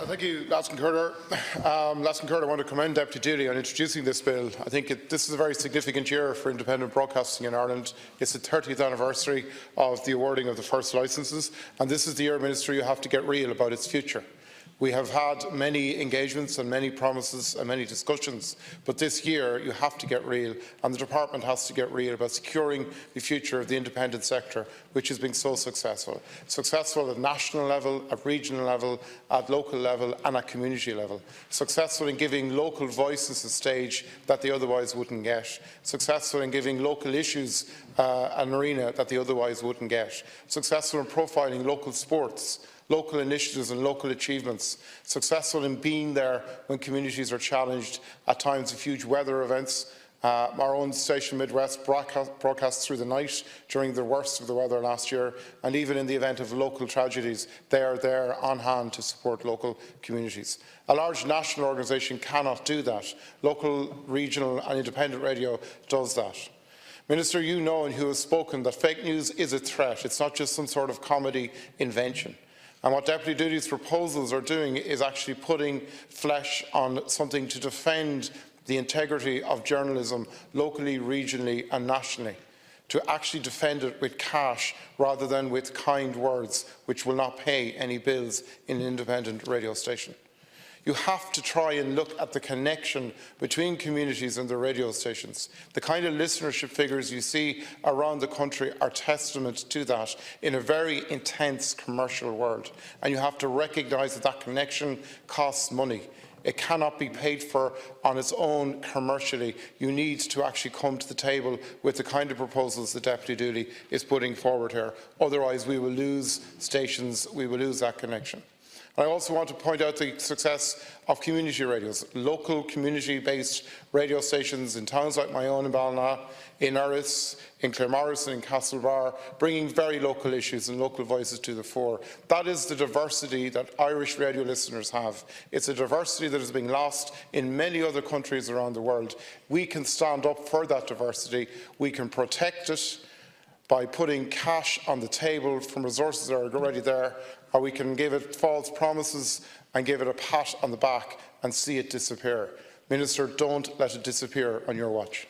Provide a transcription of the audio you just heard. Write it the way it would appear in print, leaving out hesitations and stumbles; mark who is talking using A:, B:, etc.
A: Thank you, Laskin Curder. I want to commend Deputy Dooley on introducing this bill. I think this is a very significant year for independent broadcasting in Ireland. It's the 30th anniversary of the awarding of the first licences, and this is the year, Minister, you have to get real about its future. We have had many engagements and many promises and many discussions, but this year you have to get real, and the Department has to get real about securing the future of the independent sector, which has been so successful. Successful at national level, at regional level, at local level and at community level. Successful in giving local voices a stage that they otherwise wouldn't get. Successful in giving local issues an arena that they otherwise wouldn't get. Successful in profiling local sports, local initiatives and local achievements, successful in being there when communities are challenged at times of huge weather events. Our own station Midwest broadcast through the night during the worst of the weather last year, and even in the event of local tragedies, they are there on hand to support local communities. A large national organisation cannot do that. Local, regional and independent radio does that. Minister, you know and who has spoken that fake news is a threat. It's not just some sort of comedy invention. And what Deputy Dooley's proposals are doing is actually putting flesh on something to defend the integrity of journalism locally, regionally and nationally, to actually defend it with cash rather than with kind words which will not pay any bills in an independent radio station. You have to try and look at the connection between communities and the radio stations. The kind of listenership figures you see around the country are testament to that in a very intense commercial world. And you have to recognise that that connection costs money. It cannot be paid for on its own commercially. You need to actually come to the table with the kind of proposals that Deputy Dooley is putting forward here. Otherwise, we will lose stations, we will lose that connection. I also want to point out the success of community radios, local community-based radio stations in towns like my own in Ballina, in Erris, in Claremorris and in Castlebar, bringing very local issues and local voices to the fore. That is the diversity that Irish radio listeners have. It's a diversity that is being lost in many other countries around the world. We can stand up for that diversity. We can protect it by putting cash on the table from resources that are already there, or we can give it false promises and give it a pat on the back and see it disappear. Minister, don't let it disappear on your watch.